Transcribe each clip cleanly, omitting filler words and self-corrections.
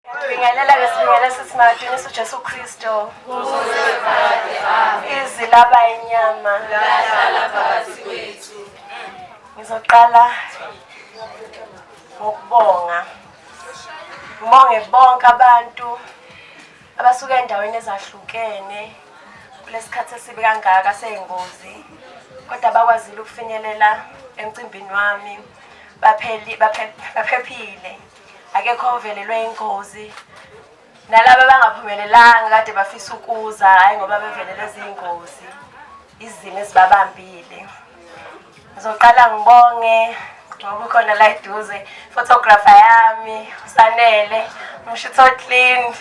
Ngibingelela ngesibingelela sesimadinisa uJesu Kristo. Izwi laba inyama. Ngizoqala ngokubonga. Ngibonge bonke abantu abasuka endaweni ezahlukene kulesikhathi esibe kangaka seyingozi. Kodwa bakwazile ukufinyelela emcimbini wami. Baphephile. Akekho ovelelwe ingozi. Nalabo abangaphumelelanga kade bafisa ukuza hayi ngoba bevelele izingozi. Izimo ezibabambile. Ngizoqala ngibonge ngoba ukhona la eduze photographer yami uSanele umshito clean.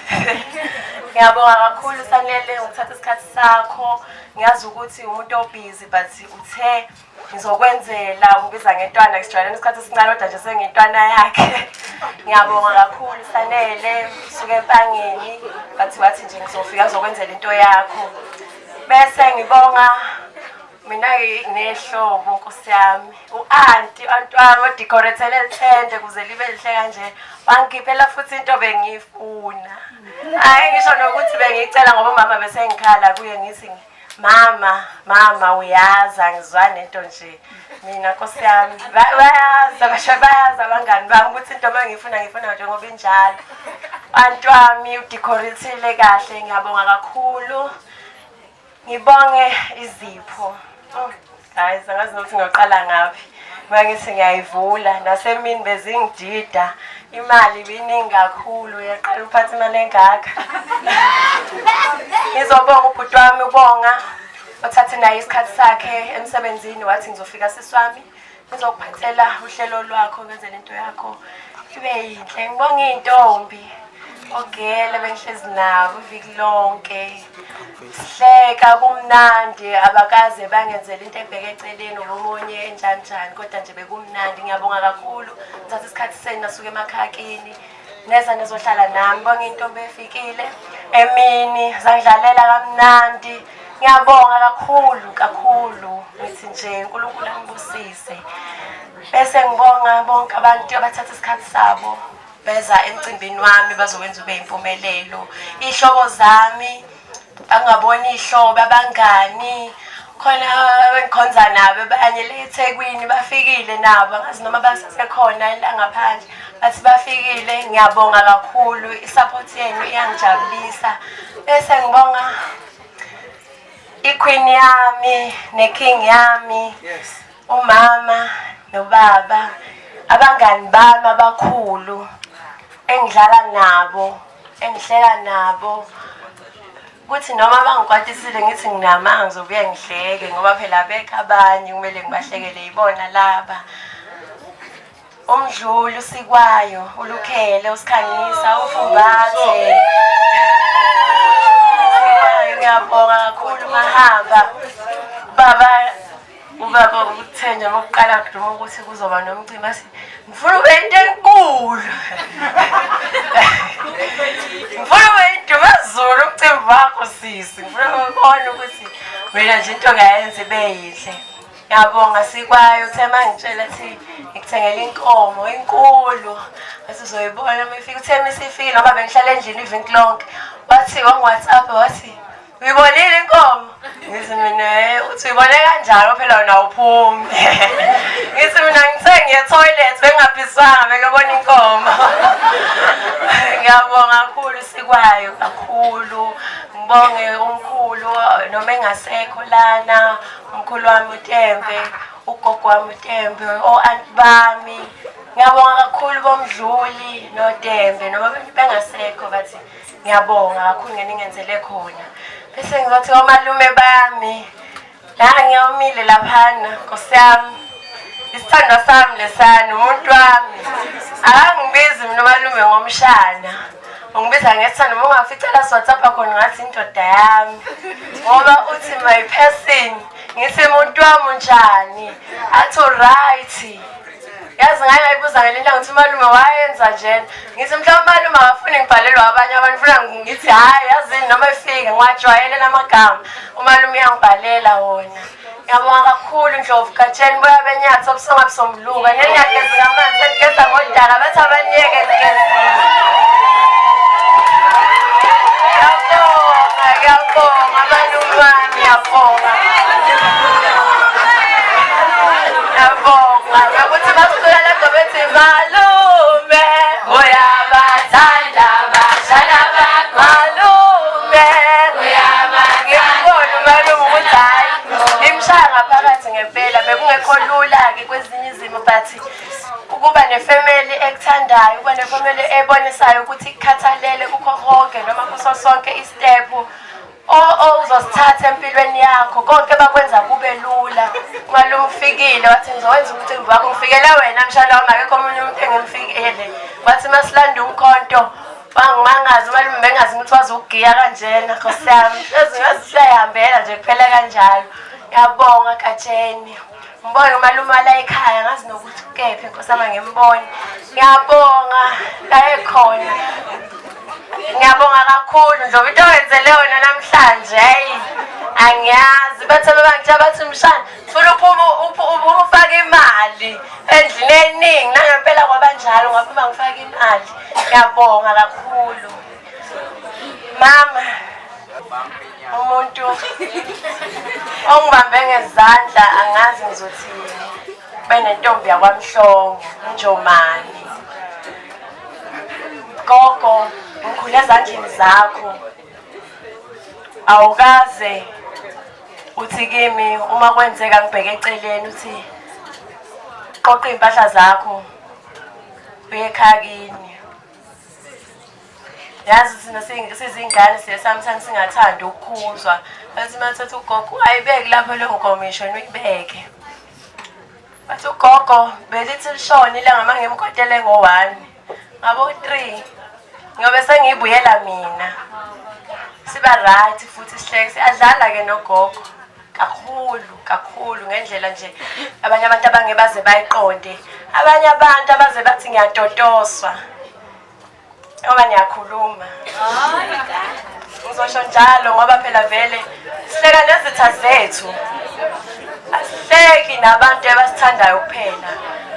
Ngiyabonga kakhulu Sanele ngokuthatha isikhathi sakho. Ngiyazi ukuthi umuntu obusy but uthe ngizokwenzela ungibiza ngentwana ngisijwayele isikhathi esincane kodwa nje sengintwana yakhe. Ngiyabonga kakhulu Sanele usuke empangeni but wathi nje ngizofika ngizokwenzela into yakho. Bese ngibonga mina nginehlobo Nkosi yami uanti wami odecoratele lithende kuze libe lihle kanje wangiphela futhi into bengifuna. Hayi ngisho nokuthi bengicela ngoba mama bese ngikhala kuye ngithi mama uyaza ngizwa nento nje mina Nkosi yami bayaza abangani bami ukuthi into mangifuna nje ngoba injalo. Anti wami udecoratele kahle ngiyabonga kakhulu. Ngibonge izipho. Guys, angazi ukuthi ngoqala ngaphi. Mangithi ngiyayivula nasemini bezingidida. Imali ibiningi kakhulu yaqala uphatha imali engaka. Ngizobonga ubhuti wami ubonga othathe naye isikhathi sakhe emsebenzini wathi ngizofika siswami ngizokuphathela uhlelo lwakho ngenzele into yakho ibe yinhle. Ngibonga intombi ogele bengihlezi nabo iviki lonke. Sihleka kumnandi abakaze bangenzela into ebheke eceleni ngomunye enjanjani kodwa nje bekumnandi. Ngiyabonga kakhulu ngithatha isikhathi seni nasuke emakhakini neza nezohlala nami. Ngibonga intombi efikile emini zangidlalela kamnandi. Ngiyabonga kakhulu ngithi nje uNkulunkulu angibusise. Bese ngibonga bonke abantu abathatha isikhathi sabo beza emcimbini wami bazokwenza ube impumelelo. Ihlobo zami angabona ihlobo abangani khona bengikhonza nabo abanye le eThekwini bafikile nabo ngazi noma basesekhona la ngaphandle bathi bafikile. Ngiyabonga kakhulu isupport yenu iyangijabulisa. Bese ngibonga iqueen yami neking yami umama nobaba abangani bami abakhulu engidlala nabo engihleka nabo kuthi noma bangikwatisile ngithi nginamanga ngizobuye ngihleke ngoba phela bekho abanye kumele ngibahlekele ibona laba. Umdluli uSikwayo ulukhele usikhangisa ufumbathe. Ngiyabonga kakhulu mahamba ubaba ukuthenja ngokuqala kuduma ukuthi kuzoba nomcimbi athi ngifuna ube into enkulu. Ngifuna ube indumezulu umcimbi wakho sisi. Ngifuna ukubona ukuthi mina nje into ngayenza ibe yihle. Ngiyabonga Sikwayo uthe mangitshela thi ngikuthengela inkomo enkulu bese uzoyibona mifika uthe misifile ngoba bengihlala endlini iviki lonke wathi WhatsApp wathi uyibonile inkomo. Ngithi mina uthi uyibone kanjalo phela wena uphumi. Ngithi mina ngithe ngiye toilet bengaphiswanga bekubona inkomo. Ngiyabonga kakhulu Sikwayo kakhulu. Ngibonge umkhulu noma engasekho lana umkhulu wami uTembe ugogo wami uTembe o-anti bami. Ngiyabonga kakhulu bomdluli noTembe noma bengasekho bathi ngiyabonga kakhulu ngeningenzele khona. Bese ngizothi omalume bami la ngiyawumile laphana Nkosi yami isithando sami lesana umuntu wami akangibizi mina omalume ngomshana ungibiza ngethando uma ungaficela WhatsApp khona ngathi indoda yami ngoba uthi my person ngithi umuntu wami unjani athi right. Yazi ngayibuza ngelinto ngithi umalume wayenza njena ngithi mhlawumbe umalume akafuni ngibhalelwe abanye abantu funa ngithi hayi yazi noma efike ngiwajwayele namagama umalume uyangibhalela wona. Ngiyabonga kakhulu Ndlovu Katsheni boya benyatha obusonga busomluka nenyatha ezikamanzi engigeza ngodaka bathi abaniyeke ngezini. ngiyabonga ukuthi basuka lapho bethi malume uyabathanda abashana bakho malume ngiyabona umalume ukuthi hayi limshaya ngaphakathi ngempela bekungekho lula-ke kwezinye izimo but ukuba nefamily ekuthandayo ukuba nefamily ebonisayo ukuthi ikukhathalele kukho konke noma kuso sonke istepu uzosithatha empilweni yakho konke bakwenza kube lula. Malume ufikile wathi ngizowenza umcimbi wakho ngifikele wena mshana wami akekho omunye umuntu engimfikele wathi masilanda umkhonto wangimangaza umalume bengazi ukuthi wazi ukugiya kanjena Nkosi yami siyayihambela nje kuphela kanjalo. Ngiyabonga Katsheni mbona umalume la ekhaya ngazi nokuthi ukephi Nkosi yami ngimbone. Ngiyabonga la ekhona ngiyabonga kakhulu njengoba into wenzele wena namhlanje hayi angiyazi bathe bangitshela bathi mshana ufuna ufake imali endlini eningi nangempela kwabanjalo ngaphuma ngifake imali. Ngiyabonga kakhulu mama umuntu ongibambe ngezandla angazi ngizothini benentombi yakwaMhlongo uNjomani gogo ngikhule ezandleni zakho awukaze uthi kimi uma kwenzeka ngibheke eceleni uthi qoqa impahla zakho uye ekhaya kini. Yazi thina sizingane sometimes singathandi ukukhuzwa bathi mathatha ugogo ayibeki lapho leyo nkomisho uyibeke bathi ugogo belithi lishona ilanga mangimkotele ngo1 ngabo 3 ngobe sengibuyela mina siba right futhi sihleke siyadlala ke nogogo kakhulu ngendlela nje abanye abantu abangebaze bayiqonde abanye abantu abaze bathi ngiyatotoswa ngoba niyakhuluma ngizosho njalo ngoba phela vele sihleka nezitha zethu asihleki nabantu abasithandayo kuphela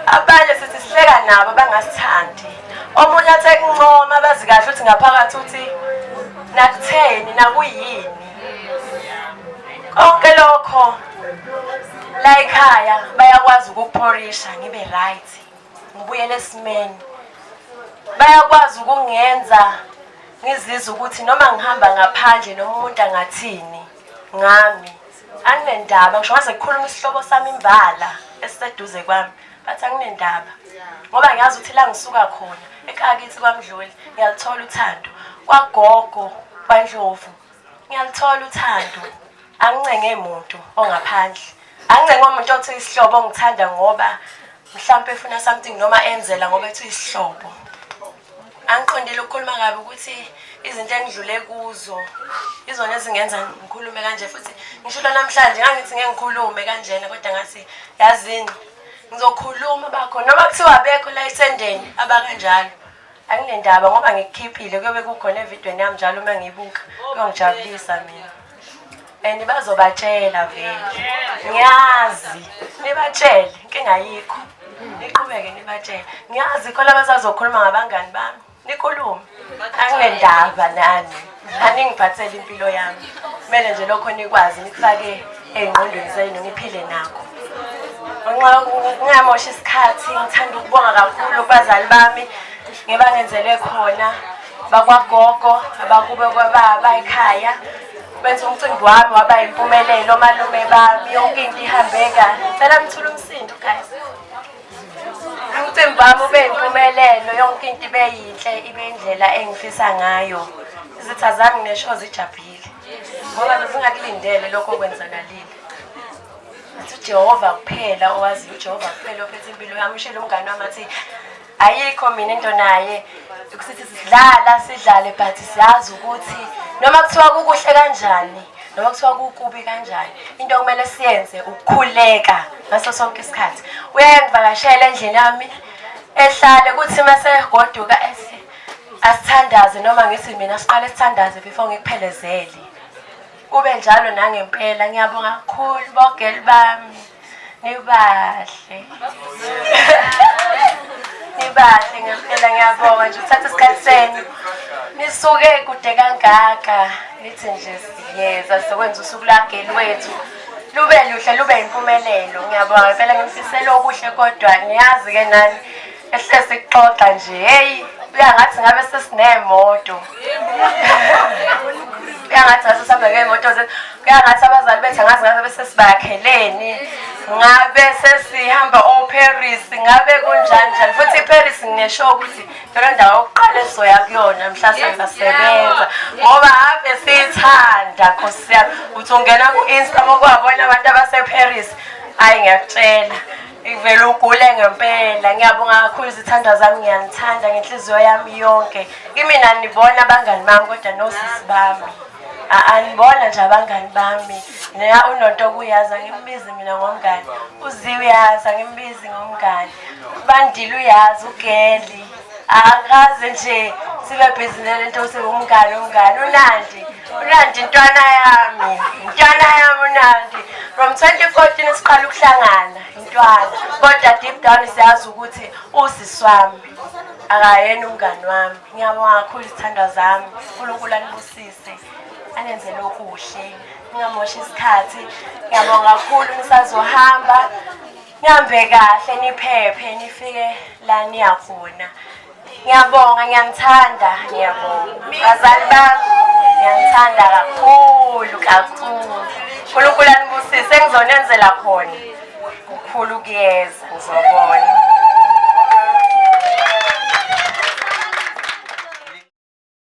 abanye sithi sihleka nabo bangasithandi omunye athe kuncoma bazi kahle ukuthi ngaphakathi uthi nakutheni nakuyini konke lokho la ekhaya bayakwazi ukuphorisha ngibe right ngibuyele esimeni bayakwazi ukungenza ngizizwe ukuthi noma ngihamba ngaphandle noma umuntu angathini ngami anginendaba ngisho ngaze kukhuluma isihlobo sami imbala esiseduze kwami bathi anginendaba ngoba ngiyazi ukuthi la ngisuka khona ekhaya kithi kwaMdluli ngiyalithola uthando kwagogo kwaNdlovu ngiyalithola uthando angincenge umuntu ongaphandle angincenge umuntu othi isihlobo ongithanda ngoba mhlawumbe efuna something noma enzela ngoba ethi isihlobo angiqondile ukukhuluma kabi ukuthi izinto engidlule kuzo izona ezingenza ngikhulume kanje futhi ngisho namhlanje ngangithi ngeke ngikhulume kanjena kodwa ngathi yazini ngizokhuluma bakho noma kuthiwa bekho la isendeni abakanjalo anginendaba ngoba ngikukhiphile kuyobe kukhona evidweni yami njalo uma ngiyibuka kuyongijabulisa mina and bazobatshela vele ngiyazi nibatshele inkinga ayikho niqhubeke nibatshele ngiyazi khona abasazokhuluma ngabangani bami nikhulume anginendaba nani aningiphathele impilo yami kumele nje lokho nikwazi nikufake engqondweni zenu ngiphile nakho ngingamosha isikhathi ngithanda ukubonga kakhulu kubazali bami ngibangenzele khona bakwagogo abakube kwababa ekhaya benza umcimbi wami waba impumelelo malume bami yonke into ihambe kahle cela mthula umsindo guys umcimbi wami ube impumelelo yonke into ibe yinhle ibe indlela engifisa ngayo izitha zami nesho zijabhile ngoba bezingakulindele lokho okwenzakalile uJehova kuphela owazi uJehova kuphela ophethe impilo yami ushilo umngane wami athi ayikho mina into naye ukusithi sidlale but siyazi ukuthi noma kuthiwa kukuhle kanjani noma kuthiwa kukubi kanjani into kumele siyenze ukukhuleka ngaso sonke isikhathi uyangivakashela endlini yami ehlale kuthi mase goduka asithandaze noma ngithi mina siqale sithandaze before ngikuphelezele kube njalo nangempela ngiyabonga kakhulu bogeli bami nibahle nibahle ngempela ngiyabonga nje uthatha isikhathi senu nisuke kude kangaka nithi nje siyeza sizokwenza usuku lwakeli wethu lube luhle lube impumelelo. Ngiyabonga phela ngimfisela okuhle kodwa ngiyazi-ke nani ehlise sikuxoxa nje hey uyangathi ngabe sesinemoto uyangathi ngase sihambe ngey'moto zethu kuyangathi abazali bethu angazi ngabe sesibakheleni ngabe sesihamba o-Paris ngabe kunjani njani futhi i-Paris nginesho ukuthi phela ndawo yokuqala esizoya kuyona mhla sengasebenza ngoba ave siyithanda Nkosi yami uthi ungena ku-Insta mokuwabona abantu abase-Paris hayi ngiyakutshela ivele ugule ngempela. Ngiyabonga kakhulu izithandwa zami ngiyanithanda ngenhliziyo yami yonke. Kimina nibona abangani bami kodwa nosisi bami anibona nje abangani bami. UNonto kuyazi angimbizi mina ngomngani, uZiwe uyazi angimbizi ngomngani, uBandile uyazi, uGeli akaze nje sibe busy nalento usengumngani uNandi intwana yami uNandi. From 2014 siqala ukuhlangana intwana kodwa deep down siyazi ukuthi usisi wami akayena umngani wami. Ngiyabonga kakhulu izithandwa zami, uNkulunkulu anibusise anenzele okuhle ngingamoshi isikhathi. Ngiyabonga kakhulu nisazohamba nihambe kahle niphephe nifike la niya khona. Ngiyabonga ngiyanithanda ngiyabonga bazali bami ngiyanithanda kakhulu. uNkulunkulu anibusise engizonenzela khona kukhulu kuyeza ngizobona.